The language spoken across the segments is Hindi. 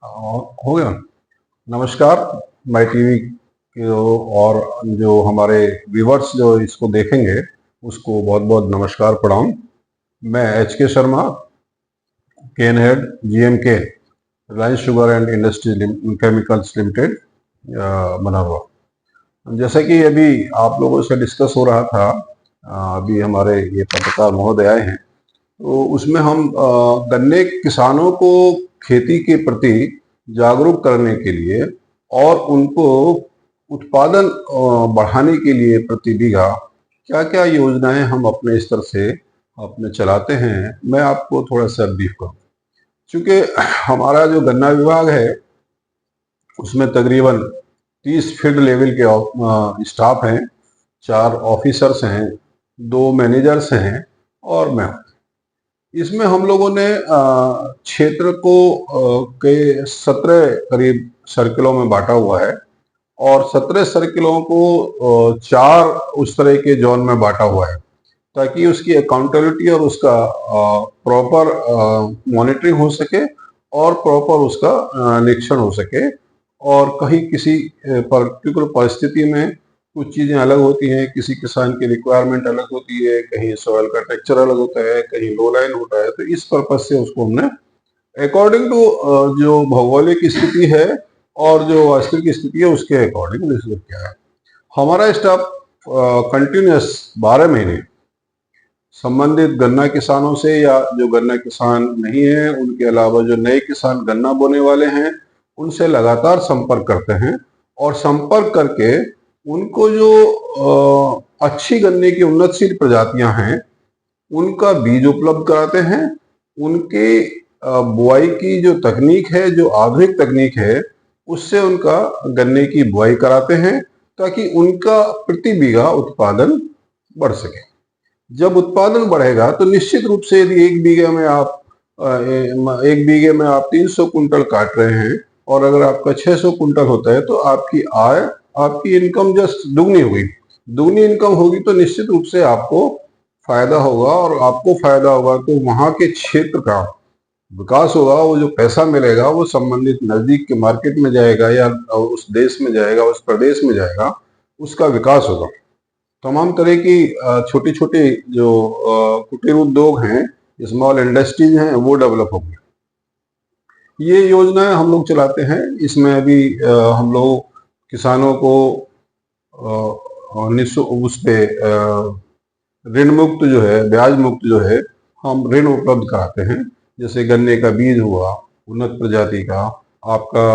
हो गया। नमस्कार। माई टीवी के और जो हमारे व्यूवर्स जो इसको देखेंगे उसको बहुत बहुत नमस्कार प्रणाम। मैं H K Sharma, cane head, GMK, Reliance sugar and industries chemicals limited, बना हुआ। जैसा कि अभी आप लोगों से डिस्कस हो रहा था, अभी हमारे ये पत्रकार महोदय आए हैं, तो उसमें हम गन्ने किसानों को खेती के प्रति जागरूक करने के लिए और उनको उत्पादन बढ़ाने के लिए प्रति बीघा क्या क्या योजनाएं हम अपने स्तर से अपने चलाते हैं, मैं आपको थोड़ा सा ब्रीफ करूं। क्योंकि हमारा जो गन्ना विभाग है उसमें तकरीबन 30 फील्ड लेवल के स्टाफ हैं, 4 ऑफिसर्स हैं, 2 मैनेजर्स हैं और मैं हूं। इसमें हम लोगों ने क्षेत्र को के 17 करीब सर्किलों में बांटा हुआ है और 17 सर्किलों को 4 उस तरह के जोन में बांटा हुआ है ताकि उसकी अकाउंटेबिलिटी और उसका प्रॉपर मॉनिटरिंग हो सके और प्रॉपर उसका निरीक्षण हो सके। और कहीं किसी पर्टिकुलर परिस्थिति में कुछ चीजें अलग होती हैं, किसी किसान की रिक्वायरमेंट अलग होती है, कहीं सॉइल का टेक्सचर अलग होता है, कहीं लो लाइन होता है, तो इस पर्पज से उसको हमने अकॉर्डिंग टू जो भौगोलिक स्थिति है और जो वास्तविक स्थिति है उसके अकॉर्डिंग विकसित किया है। हमारा स्टाफ कंटिन्यूस 12 महीने संबंधित गन्ना किसानों से या जो गन्ना किसान नहीं है उनके अलावा जो नए किसान गन्ना बोने वाले हैं उनसे लगातार संपर्क करते हैं और संपर्क करके उनको जो अच्छी गन्ने की उन्नतशील प्रजातियां हैं उनका बीज उपलब्ध कराते हैं। उनके बुआई की जो तकनीक है, जो आधुनिक तकनीक है, उससे उनका गन्ने की बुआई कराते हैं ताकि उनका प्रति बीघा उत्पादन बढ़ सके। जब उत्पादन बढ़ेगा तो निश्चित रूप से यदि एक बीघे में आप 300 कुंटल काट रहे हैं और अगर आपका 600 कुंटल होता है तो आपकी आय, आपकी इनकम जस्ट दुगनी होगी। दुगनी इनकम होगी तो निश्चित रूप से आपको फायदा होगा और आपको फायदा होगा तो वहां के क्षेत्र का विकास होगा। वो जो पैसा मिलेगा वो संबंधित नजदीक के मार्केट में जाएगा या उस देश में जाएगा, उस प्रदेश में जाएगा, उसका विकास होगा। तमाम तरह की छोटी छोटी जो कुटीर उद्योग हैं, स्मॉल इंडस्ट्रीज हैं, वो डेवलप होंगे। ये योजनाएं हम लोग चलाते हैं। इसमें अभी हम लोग किसानों को उस पे ऋण मुक्त जो है, ब्याज मुक्त जो है, हम ऋण उपलब्ध कराते हैं। जैसे गन्ने का बीज हुआ उन्नत प्रजाति का, आपका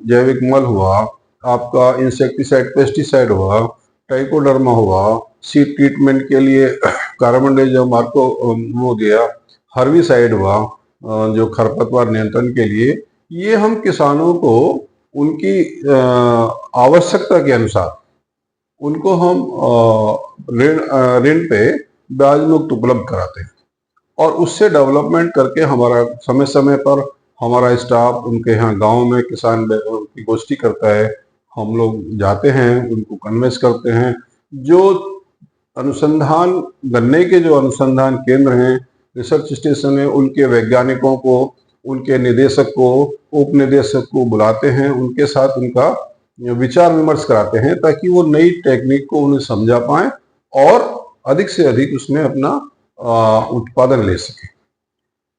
जैविक मल हुआ, आपका इंसेक्टिसाइड पेस्टिसाइड हुआ, ट्राइकोडर्मा हुआ, सीड ट्रीटमेंट के लिए कार्बन मार्को वो दिया, हर्बिसाइड हुआ जो खरपतवार नियंत्रण के लिए। ये हम किसानों को उनकी आवश्यकता के अनुसार उनको हम ऋण पे ब्याज मुक्त उपलब्ध कराते हैं और उससे डेवलपमेंट करके हमारा समय समय पर हमारा स्टाफ उनके यहाँ गांव में किसान की गोष्ठी करता है। हम लोग जाते हैं, उनको कन्वेंस करते हैं। जो अनुसंधान गन्ने के जो अनुसंधान केंद्र हैं, रिसर्च स्टेशन है, उनके वैज्ञानिकों को, उनके निदेशक को, उप निदेशक को बुलाते हैं, उनके साथ उनका विचार विमर्श कराते हैं ताकि वो नई टेक्निक को उन्हें समझा पाए और अधिक से अधिक उसमें अपना उत्पादन ले सके।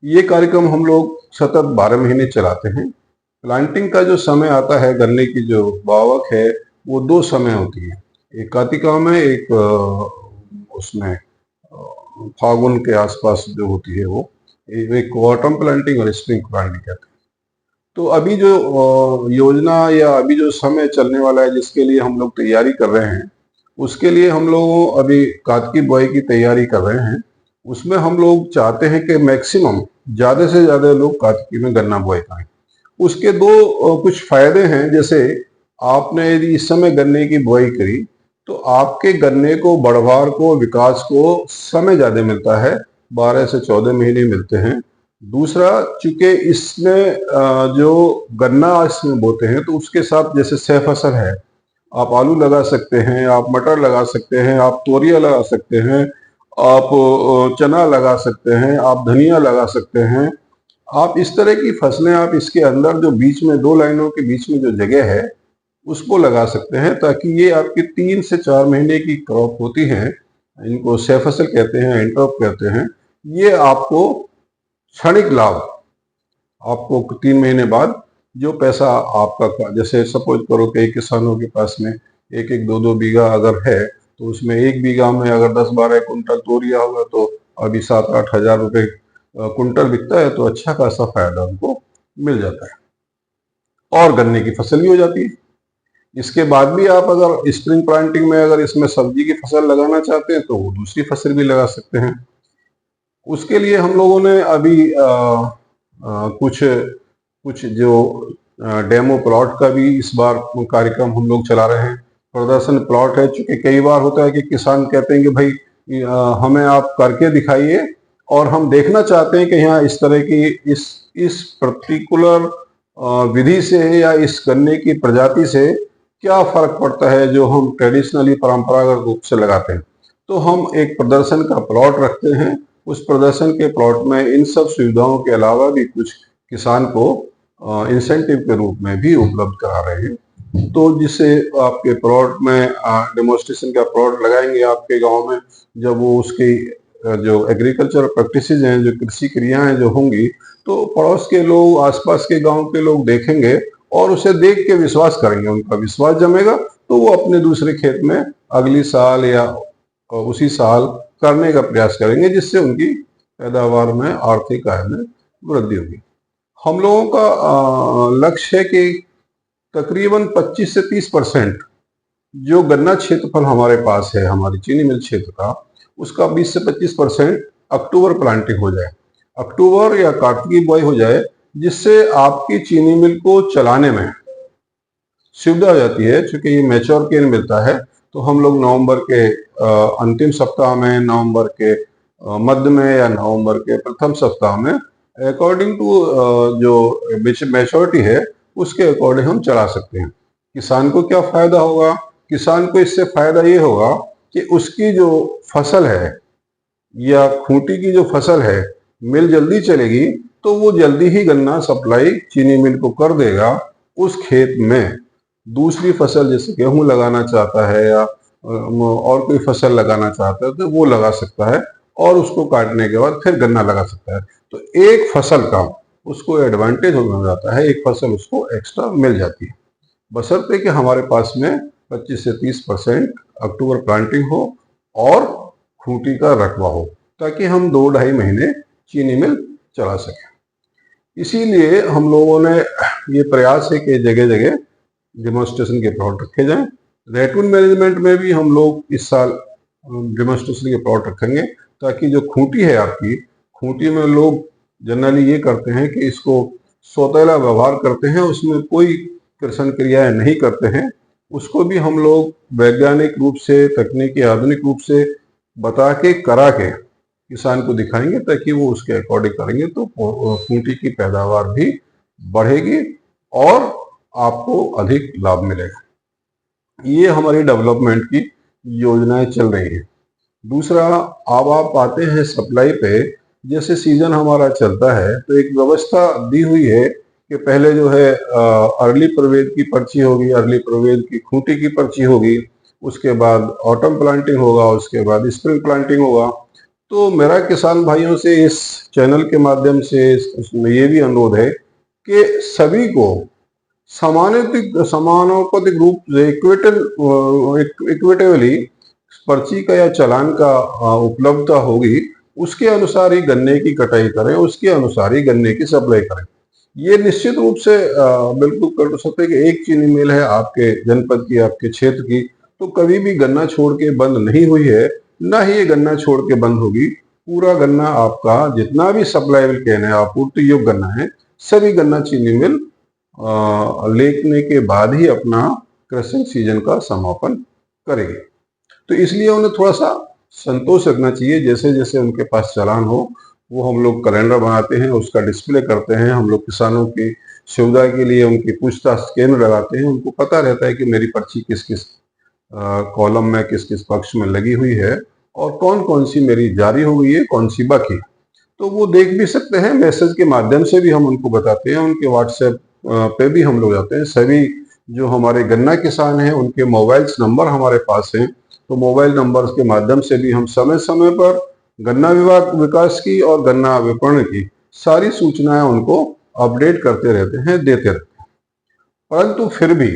ये कार्यक्रम हम लोग सतत 12 महीने चलाते हैं। प्लांटिंग का जो समय आता है, गन्ने की जो बावक है, वो 2 समय होती है, एक कार्तिका में, एक उसमें फागुन के आसपास जो होती है वो, एक ऑटम प्लांटिंग और स्प्रिंग प्लांटिंग कहते हैं। तो अभी जो योजना या अभी जो समय चलने वाला है जिसके लिए हम लोग तैयारी कर रहे हैं, उसके लिए हम लोग अभी कार्तिकी बुआई की तैयारी कर रहे हैं। उसमें हम लोग चाहते हैं कि मैक्सिमम ज्यादा से ज्यादा लोग कार्तिकी में गन्ना बुआई करें। उसके 2 कुछ फायदे हैं। जैसे आपने यदि इस समय गन्ने की बुआई करी तो आपके गन्ने को बढ़वार को, विकास को समय ज्यादा मिलता है, 12 से 14 महीने मिलते हैं। दूसरा, चूंकि इसमें जो गन्ना इसमें बोते हैं तो उसके साथ जैसे सह फसल है, आप आलू लगा सकते हैं, आप मटर लगा सकते हैं, आप तोरिया लगा सकते हैं, आप चना लगा सकते हैं, आप धनिया लगा सकते हैं, आप इस तरह की फसलें आप इसके अंदर जो बीच में 2 लाइनों के बीच में जो जगह है उसको लगा सकते हैं, ताकि ये आपकी 3 से 4 महीने की क्रॉप होती है, इनको सह फसल कहते हैं, इंटरक्रॉप कहते हैं। ये आपको क्षणिक लाभ, आपको 3 महीने बाद जो पैसा आपका, जैसे सपोज करो कि किसानों के पास में एक एक 2-2 बीघा अगर है, तो उसमें 1 बीघा में अगर 10-12 कुंटल तोरिया होगा तो अभी 7-8 हजार रुपए कुंटल बिकता है, तो अच्छा खासा फायदा उनको मिल जाता है और गन्ने की फसल भी हो जाती है। इसके बाद भी आप अगर स्प्रिंग प्लांटिंग में अगर इसमें सब्जी की फसल लगाना चाहते हैं तो वो दूसरी फसल भी लगा सकते हैं। उसके लिए हम लोगों ने अभी कुछ कुछ जो डेमो प्लॉट का भी इस बार कार्यक्रम हम लोग चला रहे हैं। प्रदर्शन प्लॉट है, चूंकि कई बार होता है कि किसान कहते हैं कि भाई हमें आप करके दिखाइए और हम देखना चाहते हैं कि यहाँ इस तरह की इस पर्टिकुलर विधि से या इस गन्ने की प्रजाति से क्या फर्क पड़ता है जो हम ट्रेडिशनली परंपरागत रूप से लगाते हैं। तो हम एक प्रदर्शन का प्लॉट रखते हैं। उस प्रदर्शन के प्लॉट में इन सब सुविधाओं के अलावा भी कुछ किसान को इंसेंटिव के रूप में भी उपलब्ध करा रहे हैं। तो जिससे आपके प्लॉट में डेमोन्स्ट्रेशन का प्लॉट लगाएंगे आपके गांव में, जब वो उसकी जो एग्रीकल्चर प्रैक्टिसेज हैं, जो कृषि क्रियाएं जो होंगी, तो पड़ोस के लोग, आसपास के गांव के लोग देखेंगे और उसे देख के विश्वास करेंगे। उनका विश्वास जमेगा तो वो अपने दूसरे खेत में अगली साल या उसी साल करने का प्रयास करेंगे, जिससे उनकी पैदावार में, आर्थिक आय में वृद्धि होगी। हम लोगों का लक्ष्य है कि तकरीबन 25 से 30% जो गन्ना क्षेत्रफल हमारे पास है, हमारी चीनी मिल क्षेत्र का, उसका 20 से 25% अक्टूबर प्लांटिंग हो जाए, अक्टूबर या कार्तिक बुआई हो जाए, जिससे आपकी चीनी मिल को चलाने में सुविधा हो जाती है। चूंकि ये मैच्योर केन मिलता है, तो हम लोग नवंबर के अंतिम सप्ताह में, नवंबर के मध्य में या नवंबर के प्रथम सप्ताह में, अकॉर्डिंग टू जो मैच्योरिटी है उसके अकॉर्डिंग हम चला सकते हैं। किसान को क्या फायदा होगा? किसान को इससे फायदा ये होगा कि उसकी जो फसल है या खूंटी की जो फसल है, मिल जल्दी चलेगी तो वो जल्दी ही गन्ना सप्लाई चीनी मिल को कर देगा। उस खेत में दूसरी फसल जैसे गेहूं लगाना चाहता है या और कोई फसल लगाना चाहता है तो वो लगा सकता है और उसको काटने के बाद फिर गन्ना लगा सकता है। तो एक फसल का उसको एडवांटेज हो जाता है, एक फसल उसको एक्स्ट्रा मिल जाती है, बशर्ते कि हमारे पास में 25 से 30% अक्टूबर प्लांटिंग हो और खूंटी का रकबा हो, ताकि हम 2-2.5 महीने चीनी मिल चला सकें। इसीलिए हम लोगों ने ये प्रयास है कि जगह जगह डेमोन्स्ट्रेशन के प्लॉट रखे जाएं। रैटून मैनेजमेंट में भी हम लोग इस साल डेमोन्स्ट्रेशन के प्लॉट रखेंगे, ताकि जो खूंटी है आपकी, खूंटी में लोग जनरली ये करते हैं कि इसको सौतेला व्यवहार करते हैं, उसमें कोई कृषि क्रियाएं नहीं करते हैं। उसको भी हम लोग वैज्ञानिक रूप से, तकनीकी आधुनिक रूप से बता के, करा के किसान को दिखाएंगे, ताकि वो उसके अकॉर्डिंग करेंगे तो खूंटी की पैदावार भी बढ़ेगी और आपको अधिक लाभ मिलेगा। ये हमारी डेवलपमेंट की योजनाएं चल रही हैं। दूसरा, अब आप आते हैं सप्लाई पे। जैसे सीजन हमारा चलता है तो एक व्यवस्था दी हुई है कि पहले जो है अर्ली प्रवेद की पर्ची होगी, अर्ली प्रवेद की खूंटी की पर्ची होगी, उसके बाद ऑटम प्लांटिंग होगा, उसके बाद स्प्रिंग प्लांटिंग होगा। तो मेरा किसान भाइयों से इस चैनल के माध्यम से इसमें ये भी अनुरोध है कि सभी को समानुपातिक रूप से इक्विटेबली पर्ची का या चालान का उपलब्धता होगी, उसके अनुसार ही गन्ने की कटाई करें, उसके अनुसार ही गन्ने की सप्लाई करें। ये निश्चित रूप से बिल्कुल कर सकते हैं कि एक चीनी मिल है आपके जनपद की, आपके क्षेत्र की, तो कभी भी गन्ना छोड़ के बंद नहीं हुई है, ना ही ये गन्ना छोड़ के बंद होगी। पूरा गन्ना आपका जितना भी सप्लाईबल केन है, आपूर्ति योग्य गन्ना है, सभी गन्ना चीनी मिल लेने के बाद ही अपना क्रशिंग सीजन का समापन करेगी। तो इसलिए उन्हें थोड़ा सा संतोष रखना चाहिए। जैसे जैसे उनके पास चालान हो, वो हम लोग कैलेंडर बनाते हैं, उसका डिस्प्ले करते हैं। हम लोग किसानों की सुविधा के लिए उनकी पूछताछ केंद्र लगाते हैं। उनको पता रहता है कि मेरी पर्ची किस किस कॉलम में, किस किस पक्ष में लगी हुई है और कौन कौन सी मेरी जारी हो गई है, कौन सी बाकी है। तो वो देख भी सकते हैं। मैसेज के माध्यम से भी हम उनको बताते हैं, उनके व्हाट्सएप पे भी हम लोग जाते हैं। सभी जो हमारे गन्ना किसान हैं उनके मोबाइल्स नंबर हमारे पास हैं, तो मोबाइल नंबर्स के माध्यम से भी हम समय समय पर गन्ना विभाग विकास की और गन्ना विपणन की सारी सूचनाएं उनको अपडेट करते रहते हैं, देते रहते हैं। परंतु फिर भी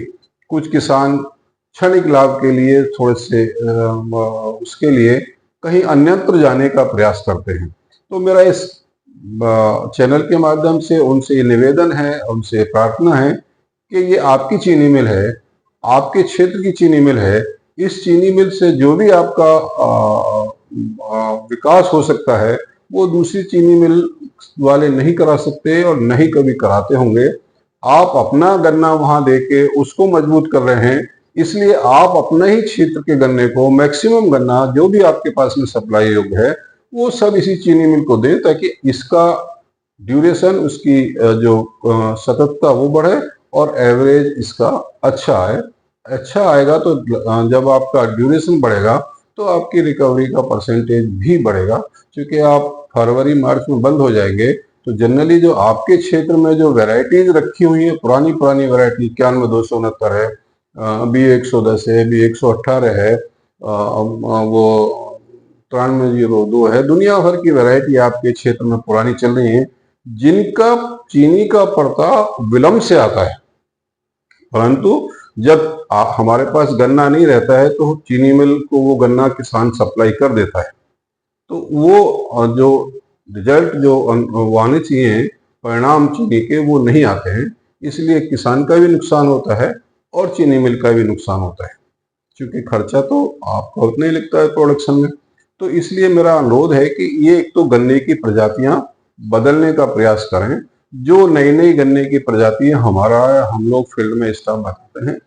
कुछ किसान क्षणिक लाभ के लिए थोड़े से उसके लिए कहीं अन्यत्र जाने का प्रयास करते हैं। तो मेरा इस चैनल के माध्यम से उनसे निवेदन है, उनसे प्रार्थना है कि ये आपकी चीनी मिल है, आपके क्षेत्र की चीनी मिल है। इस चीनी मिल से जो भी आपका विकास हो सकता है वो दूसरी चीनी मिल वाले नहीं करा सकते और नहीं कभी कराते होंगे। आप अपना गन्ना वहां देके उसको मजबूत कर रहे हैं, इसलिए आप अपने ही क्षेत्र के गन्ने को मैक्सिमम गन्ना जो भी आपके पास में सप्लाई योग्य है वो सब इसी चीनी मिल को दें, ताकि इसका ड्यूरेशन, उसकी जो सततता वो बढ़े और एवरेज इसका अच्छा आए। अच्छा आएगा तो जब आपका ड्यूरेशन बढ़ेगा तो आपकी रिकवरी का परसेंटेज भी बढ़ेगा। क्योंकि आप फरवरी मार्च में बंद हो जाएंगे तो जनरली जो आपके क्षेत्र में जो वैरायटीज रखी हुई है, पुरानी पुरानी वैरायटी 91-269 है, B110 है, B118 है, वो 9302 है, दुनिया भर की वैरायटी आपके क्षेत्र में पुरानी चल रही है, जिनका चीनी का पड़ता विलंब से आता है। परंतु जब हमारे पास गन्ना नहीं रहता है तो चीनी मिल को वो गन्ना किसान सप्लाई कर देता है, तो वो जो रिजल्ट जो वो आने चाहिए, परिणाम चीनी के, वो नहीं आते हैं। इसलिए किसान का भी नुकसान होता है और चीनी मिल का भी नुकसान होता है, क्योंकि खर्चा तो आपको उतना ही लगता है प्रोडक्शन में। तो इसलिए मेरा अनुरोध है कि ये एक तो गन्ने की प्रजातियां बदलने का प्रयास करें। जो नई नई गन्ने की प्रजातियां हम लोग फील्ड में स्टाफ बताते हैं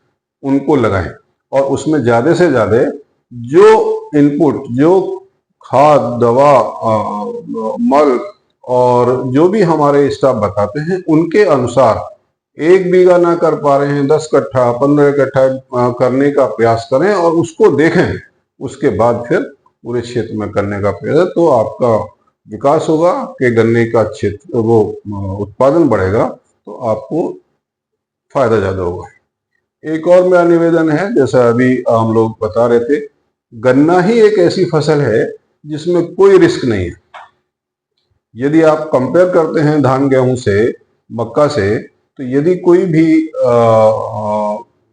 उनको लगाएं, और उसमें ज्यादा से ज्यादा जो इनपुट, जो खाद, दवा, मल और जो भी हमारे स्टाफ बताते हैं उनके अनुसार 1 बीघा ना कर पा रहे हैं 10 कट्ठा 15 कट्ठा करने का प्रयास करें और उसको देखें। उसके बाद फिर पूरे क्षेत्र में करने का प्रयास, तो आपका विकास होगा कि गन्ने का क्षेत्र वो उत्पादन बढ़ेगा, तो आपको फायदा ज्यादा होगा। एक और मेरा निवेदन है, जैसा अभी हम लोग बता रहे थे, गन्ना ही एक ऐसी फसल है जिसमें कोई रिस्क नहीं है। यदि आप कंपेयर करते हैं धान गेहूं से, मक्का से, तो यदि कोई भी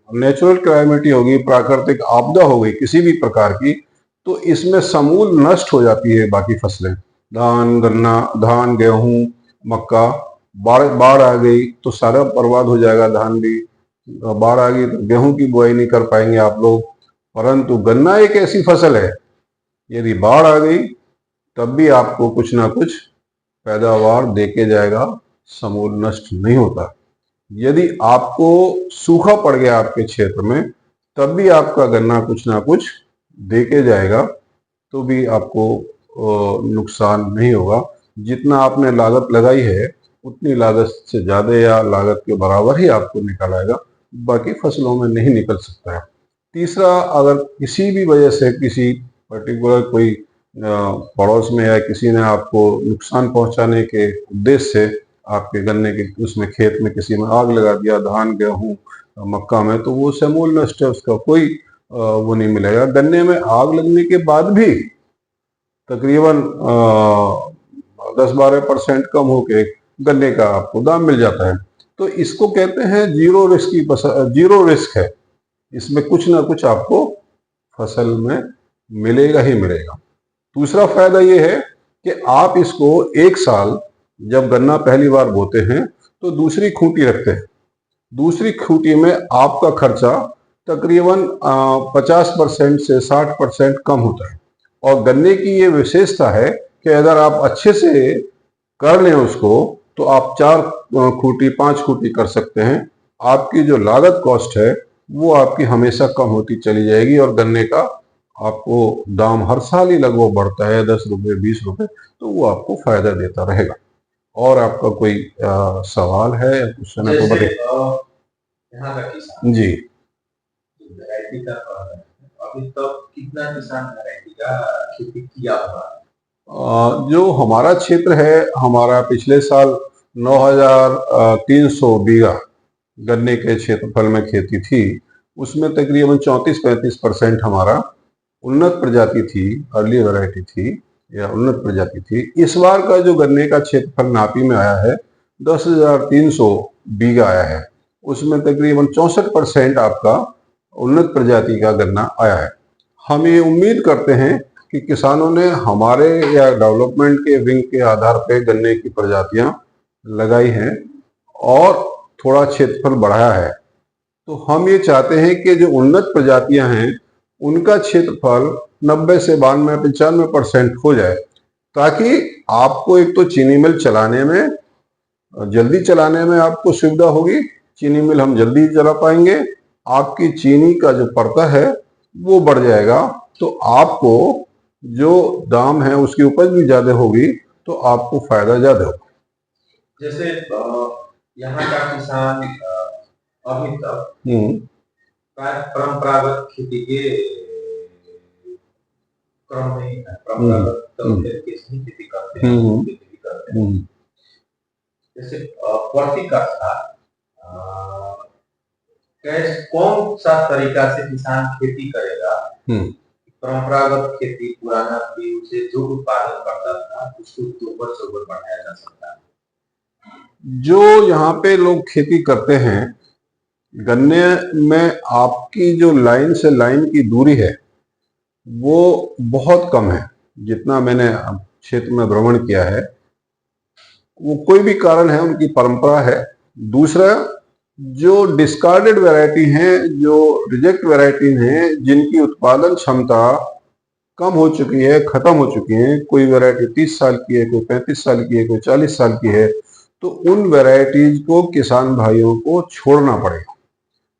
नेचुरल क्लाइमेटी होगी, प्राकृतिक आपदा हो गई किसी भी प्रकार की, तो इसमें समूल नष्ट हो जाती है बाकी फसलें। धान, गन्ना, धान, गेहूं, मक्का, बाढ़ आ गई तो सारा बर्बाद हो जाएगा। धान भी, बाढ़ आ गई तो गेहूं की बुआई नहीं कर पाएंगे आप लोग। परंतु गन्ना एक ऐसी फसल है, यदि बाढ़ आ गई तब भी आपको कुछ ना कुछ पैदावार देके जाएगा, समूल नष्ट नहीं होता। यदि आपको सूखा पड़ गया आपके क्षेत्र में, तब भी आपका गन्ना कुछ ना कुछ देके जाएगा, तो भी आपको नुकसान नहीं होगा। जितना आपने लागत लगाई है उतनी लागत से ज्यादा या लागत के बराबर ही आपको निकल आएगा, बाकी फसलों में नहीं निकल सकता है। तीसरा, अगर किसी भी वजह से किसी पर्टिकुलर कोई पड़ोस में या किसी ने आपको नुकसान पहुंचाने के उद्देश्य से आपके गन्ने के उसमें खेत में किसी में आग लगा दिया, धान, गेहूं, मक्का में, तो वो समूल नष्ट है, उसका कोई वो नहीं मिलेगा। गन्ने में आग लगने के बाद भी तकरीबन 10-12% कम होके गन्ने का आपको दाम मिल जाता है। तो इसको कहते हैं जीरो रिस्क की जीरो रिस्क है, इसमें कुछ ना कुछ आपको फसल में मिलेगा ही मिलेगा। दूसरा फायदा ये है कि आप इसको एक साल, जब गन्ना पहली बार बोते हैं तो दूसरी खूंटी रखते हैं, दूसरी खूंटी में आपका खर्चा तकरीबन 50% से 60% कम होता है। और गन्ने की ये विशेषता है कि अगर आप अच्छे से कर लें उसको, तो आप 4 खूंटी 5 खूंटी कर सकते हैं। आपकी जो लागत कॉस्ट है वो आपकी हमेशा कम होती चली जाएगी, और गन्ने का आपको दाम हर साल ही लगभग बढ़ता है, 10 रुपये 20 रुपये, तो वो आपको फायदा देता रहेगा। और आपका कोई सवाल है या क्वेश्चन है तो बताइए। यहाँ का किसान जी, वैरायटी का अभी तक कितना किसान वैरायटी का खेती किया हुआ है? जो हमारा क्षेत्र है, हमारा पिछले साल 9,300 बीघा गन्ने के क्षेत्रफल में खेती थी। उसमें तकरीबन 34-35% हमारा उन्नत प्रजाति थी, अर्ली वैरायटी थी या उन्नत प्रजाति थी। इस बार का जो गन्ने का क्षेत्रफल नापी में आया है 10,300 बीघा आया है। उसमें तकरीबन 64% आपका उन्नत प्रजाति का गन्ना आया है। हम ये उम्मीद करते हैं कि किसानों ने हमारे या डेवलपमेंट के विंग के आधार पे गन्ने की प्रजातियां लगाई हैं और थोड़ा क्षेत्रफल बढ़ाया है। तो हम ये चाहते हैं कि जो उन्नत प्रजातियां हैं उनका क्षेत्रफल 90 से 92-95% हो जाए, ताकि आपको एक तो चीनी मिल चलाने में जल्दी चलाने में आपको सुविधा होगी। चीनी मिल हम जल्दी चला पाएंगे, आपकी चीनी का जो पड़ता है वो बढ़ जाएगा, तो आपको जो दाम है उसकी उपज भी ज्यादा होगी, तो आपको फायदा ज्यादा होगा। जैसे यहाँ का किसान अभी तक परंपरागत खेती के क्रम में परंपरागत तरीके से खेती करते हैं, खेती करते हैं। जैसे प्रति कट्ठा कौन सा तरीका से किसान खेती करेगा? परंपरागत खेती पुराना भी उसे जो उत्पादन करता था उसको दोबर से बढ़ाया जा सकता है। जो यहाँ पे लोग खेती करते हैं गन्ने में, आपकी जो लाइन से लाइन की दूरी है वो बहुत कम है। जितना मैंने क्षेत्र में भ्रमण किया है, वो कोई भी कारण है, उनकी परंपरा है। दूसरा, जो डिस्कार्डेड वैरायटी हैं, जो रिजेक्ट वैरायटी हैं, जिनकी उत्पादन क्षमता कम हो चुकी है, खत्म हो चुकी है, कोई वैरायटी 30 साल की है, कोई 35 साल की है, कोई 40 साल की है, तो उन वैरायटीज को किसान भाइयों को छोड़ना पड़ेगा।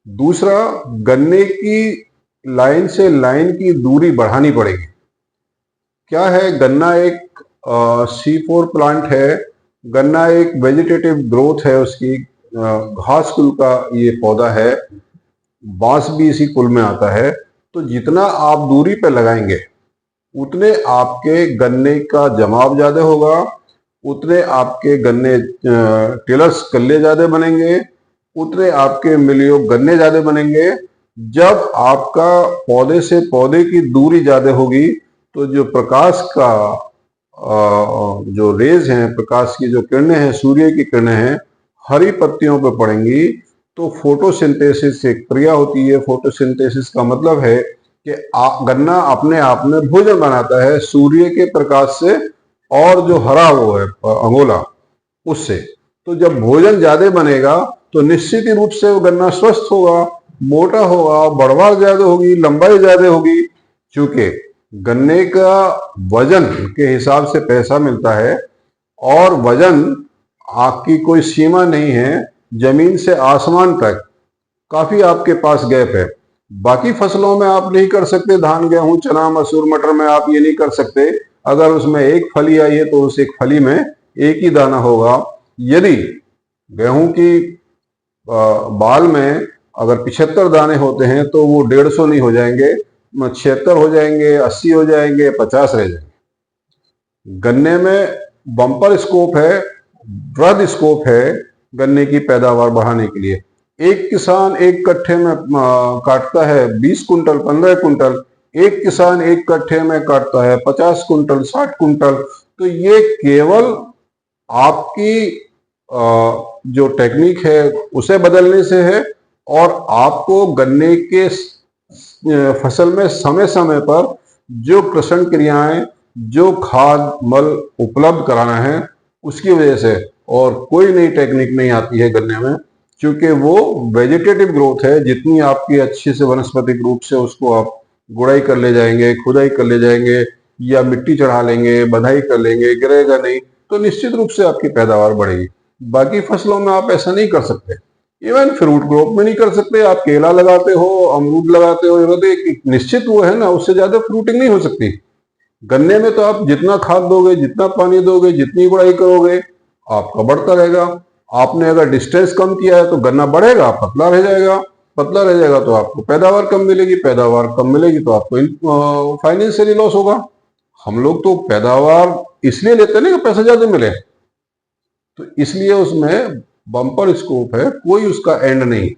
दूसरा, गन्ने की लाइन से लाइन की दूरी बढ़ानी पड़ेगी। क्या है, गन्ना एक C4 प्लांट है, गन्ना एक वेजिटेटिव ग्रोथ है, उसकी घास कुल का ये पौधा है, बांस भी इसी कुल में आता है। तो जितना आप दूरी पे लगाएंगे उतने आपके गन्ने का जमाव ज्यादा होगा, उतने आपके गन्ने टेलर्स कल्ले ज्यादा बनेंगे, उतने आपके मिलियोग गन्ने ज्यादा बनेंगे। जब आपका पौधे से पौधे की दूरी ज्यादा होगी तो जो प्रकाश का जो रेज हैं, प्रकाश की जो किरणें हैं, सूर्य की किरणें हैं, हरी पत्तियों पर पड़ेंगी, तो फोटोसिंथेसिस एक क्रिया होती है। फोटोसिंथेसिस का मतलब है कि गन्ना अपने आप में भोजन बनाता है सूर्य के प्रकाश से, और जो हरा वो है अंगोला उससे। तो जब भोजन ज्यादा बनेगा तो निश्चित ही रूप से वो गन्ना स्वस्थ होगा, मोटा होगा, बढ़वार ज्यादा होगी, लंबाई ज्यादा होगी। क्योंकि गन्ने का वजन के हिसाब से पैसा मिलता है, और वजन आपकी कोई सीमा नहीं है, जमीन से आसमान तक काफी आपके पास गैप है। बाकी फसलों में आप नहीं कर सकते, धान, गेहूं, चना, मसूर, मटर में आप ये नहीं कर सकते। अगर उसमें एक फली आई है तो उस एक फली में एक ही दाना होगा। यदि गेहूं की बाल में अगर 75 दाने होते हैं तो वो 150 नहीं हो जाएंगे, 76 हो जाएंगे, 80 हो जाएंगे, 50 रह जाएंगे। गन्ने में बम्पर स्कोप है, वृहद स्कोप है गन्ने की पैदावार बढ़ाने के लिए। एक किसान एक कट्ठे में काटता है 20 कुंटल, 15 कुंटल, एक किसान एक कट्ठे में काटता है 50 कुंटल, 60 कुंटल। तो ये केवल आपकी जो टेक्निक है उसे बदलने से है, और आपको गन्ने के फसल में समय समय पर जो कृषण क्रियाएं, जो खाद मल उपलब्ध कराना है उसकी वजह से। और कोई नई टेक्निक नहीं आती है गन्ने में, क्योंकि वो वेजिटेटिव ग्रोथ है। जितनी आपकी अच्छी से वनस्पतिक रूप से उसको आप गुड़ाई कर ले जाएंगे, खुदाई कर ले जाएंगे, या मिट्टी चढ़ा लेंगे, बधाई कर लेंगे, गिरेगा नहीं, तो निश्चित रूप से आपकी पैदावार बढ़ेगी। बाकी फसलों में आप ऐसा नहीं कर सकते, इवन फ्रूट क्रॉप में नहीं कर सकते। आप केला लगाते हो, अमरूद लगाते हो, ये तो एक निश्चित वो है ना, उससे ज्यादा फ्रूटिंग नहीं हो सकती। गन्ने में तो आप जितना खाद दोगे, जितना पानी दोगे, जितनी गुड़ाई करोगे, आपका बढ़ता रहेगा। आपने अगर डिस्टेंस कम किया है तो गन्ना बढ़ेगा, पतला रह जाएगा, पतला रह जाएगा तो आपको पैदावार कम मिलेगी, पैदावार कम मिलेगी तो आपको फाइनेंशियली लॉस होगा। हम लोग तो पैदावार इसलिए लेते हैं ना कि पैसा ज्यादा मिले, तो इसलिए उसमें बम्पर स्कोप है, कोई उसका एंड नहीं।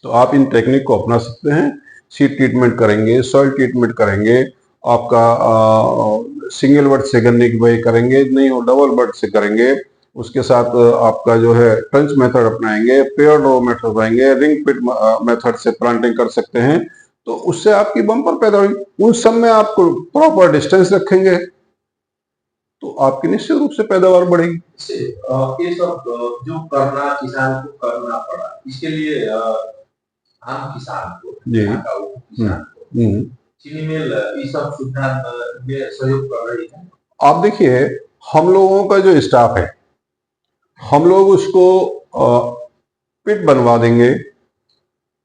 तो आप इन टेक्निक को अपना सकते हैं। सीड ट्रीटमेंट करेंगे, सॉइल ट्रीटमेंट करेंगे, आपका सिंगल बर्ड से गन्ने की बुआई करेंगे, नहीं हो डबल बर्ड से करेंगे, उसके साथ आपका जो है ट्रंच मेथड अपनाएंगे, पेयर रो मेथड अपनाएंगे, रिंग पिट मेथड से प्लांटिंग कर सकते हैं, तो उससे आपकी बम्पर पैदा होगी। उन सब में आपको प्रॉपर डिस्टेंस रखेंगे तो आपकी निश्चित रूप से पैदावार बढ़ेगी। ये सब जो करना किसान को करना पड़ा, इसके लिए आम किसान को, किसान को चीनी मिल ये सब सुविधा में सहयोग कर रही है। आप देखिए, हम लोगों का जो स्टाफ है, हम लोग उसको पिट बनवा देंगे।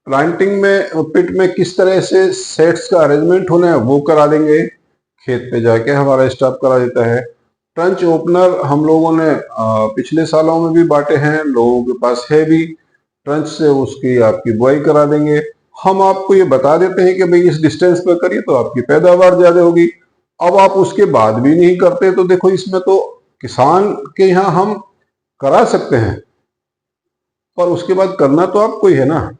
प्लांटिंग में पिट में किस तरह से सेट्स का अरेंजमेंट होना है वो करा देंगे, खेत पे जाके हमारा स्टाफ करा देता है। ट्रंच ओपनर हम लोगों ने पिछले सालों में भी बांटे हैं, लोगों के पास है भी, ट्रंच से उसकी आपकी बुआई करा देंगे। हम आपको ये बता देते हैं कि भाई इस डिस्टेंस पर करिए तो आपकी पैदावार ज्यादा होगी। अब आप उसके बाद भी नहीं करते तो देखो, इसमें तो किसान के यहाँ हम करा सकते हैं, पर उसके बाद करना तो आपको ही है ना,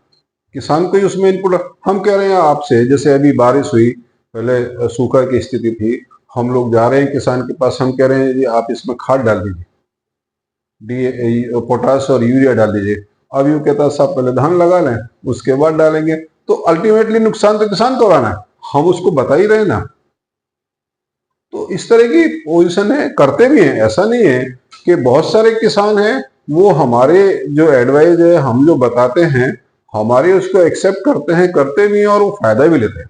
किसान को ही उसमें इनपुट। हम कह रहे हैं आपसे, जैसे अभी बारिश हुई, पहले सूखा की स्थिति थी, हम लोग जा रहे हैं किसान के पास, हम कह रहे हैं जी आप इसमें खाद डाल दीजिए, पोटास और यूरिया डाल दीजिए। अब यूं कहता है साहब पहले धान लगा लें उसके बाद डालेंगे, तो अल्टीमेटली नुकसान तो किसान को होना है, हम उसको बता ही रहे ना। तो इस तरह की पोजीशन है, करते भी हैं, ऐसा नहीं है कि बहुत सारे किसान हैं वो हमारे जो एडवाइस है, हम जो बताते हैं, हमारे उसको एक्सेप्ट करते हैं, करते भी हैं और वो फायदा भी लेते हैं।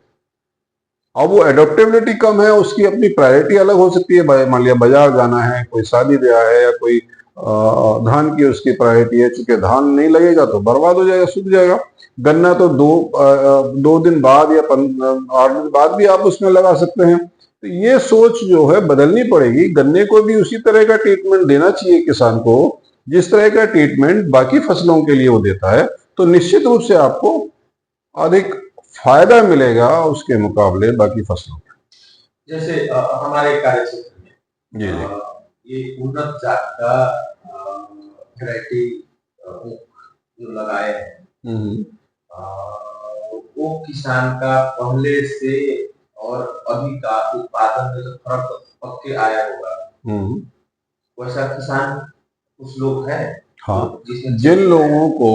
अब वो एडोप्टेबिलिटी कम है, उसकी अपनी प्रायोरिटी अलग हो सकती है। मान लिया बाजार जाना है, कोई शादी ब्याह है, या कोई धान की उसकी प्रायोरिटी है, चूंकि धान नहीं लगेगा तो बर्बाद हो जाएगा, सूख जाएगा। गन्ना तो दो दिन बाद या 8 दिन बाद भी आप उसमें लगा सकते हैं। तो ये सोच जो है बदलनी पड़ेगी। गन्ने को भी उसी तरह का ट्रीटमेंट देना चाहिए किसान को, जिस तरह का ट्रीटमेंट बाकी फसलों के लिए वो देता है, तो निश्चित रूप से आपको अधिक फायदा मिलेगा उसके मुकाबले बाकी फसलों के। जैसे हमारे कार्य क्षेत्र में जी ये उन्नत जात का वैरायटी जो लगाए हैं, वो किसान का पहले से और अभी का उत्पादन में जो फर्क पक्के आया होगा, वैसा किसान कुछ लोग हैं। हाँ, जिन लोगों को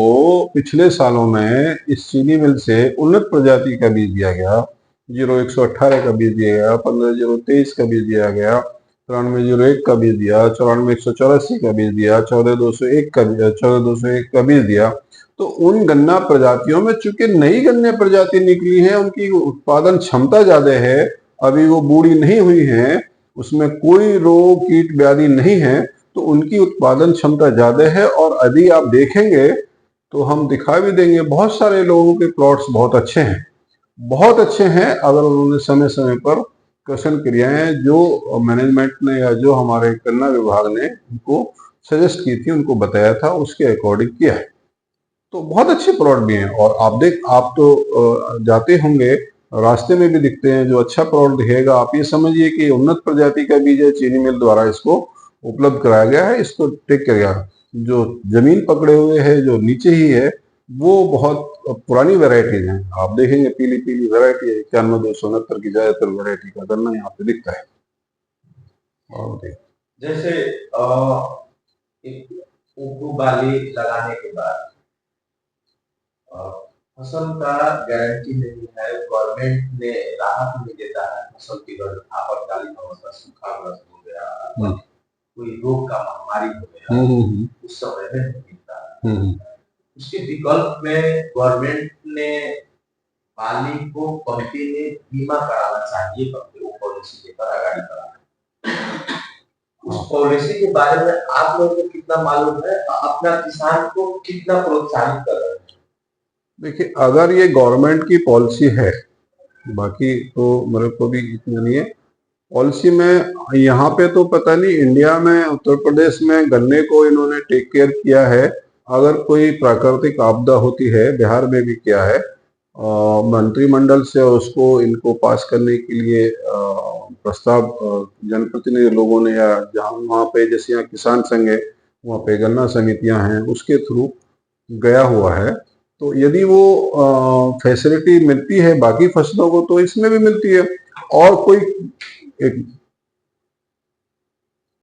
पिछले सालों में इस चीनी मिल से उन्नत प्रजाति का बीज दिया गया, 0118 का बीज दिया गया, 15023 का बीज दिया गया, 9301 का बीज दिया, 94 का बीज दिया, 14201 का बीज दिया, तो उन गन्ना प्रजातियों में चूंकि नई गन्ने प्रजाति निकली है, उनकी उत्पादन क्षमता ज्यादा है, अभी वो बूढ़ी नहीं हुई है, उसमें कोई रोग कीट व्याधि नहीं है, तो उनकी उत्पादन क्षमता ज्यादा है। और यदि आप देखेंगे तो हम दिखा भी देंगे, बहुत सारे लोगों के प्लॉट्स बहुत अच्छे हैं, बहुत अच्छे हैं, अगर उन्होंने समय समय पर कृषि क्रियाएं जो मैनेजमेंट ने या जो हमारे गन्ना विभाग ने उनको सजेस्ट की थी, उनको बताया था, उसके अकॉर्डिंग किया है, तो बहुत अच्छे प्लॉट भी हैं। और आप तो जाते होंगे, रास्ते में भी दिखते हैं, जो अच्छा प्लॉट दिखेगा आप ये समझिए कि उन्नत प्रजाति का बीज है, चीनी मिल द्वारा इसको उपलब्ध कराया गया है, इसको टेक करेगा। जो जमीन पकड़े हुए है, जो नीचे ही है, वो बहुत पुरानी वैरायटीज हैं। आप देखेंगे पीली पीली वैरायटी है, 91-269 की ज्यादातर वैरायटी का गन्ना यहाँ पे दिखता है। और जैसे ऊखू बाली लगाने के बाद फसल का गारंटी नहीं है, गवर्नमेंट ने राहत नहीं देता है, फसल की आपातकालीन अवस्था, सूखाग्रस्त हो गया, कोई रोग का महामारी हो गया, उस समय में नहीं मिलता है। उसके विकल्प में गवर्नमेंट ने पाली को कंपनी बीमा कराना चाहिए, वो पॉलिसी लेकर आगे बढ़ा। उस पॉलिसी के बारे में आप लोगों को कितना मालूम है, अपना किसान को कितना प्रोत्साहित कर रहे हैं? देखिए, अगर ये गवर्नमेंट की पॉलिसी है, बाकी तो मेरे को भी इतना नहीं है पॉलिसी में, यहाँ पे तो पता नहीं, इंडिया में उत्तर प्रदेश में गन्ने को इन्होंने टेक केयर किया है। अगर कोई प्राकृतिक आपदा होती है, बिहार में भी किया है, मंत्रिमंडल से उसको इनको पास करने के लिए प्रस्ताव जनप्रतिनिधि लोगों ने, या जहाँ वहाँ पे जैसे यहाँ किसान संघ है, वहाँ पे गन्ना समितियां हैं, उसके थ्रू गया हुआ है। तो यदि वो फैसिलिटी मिलती है बाकी फसलों को, तो इसमें भी मिलती है। और कोई एक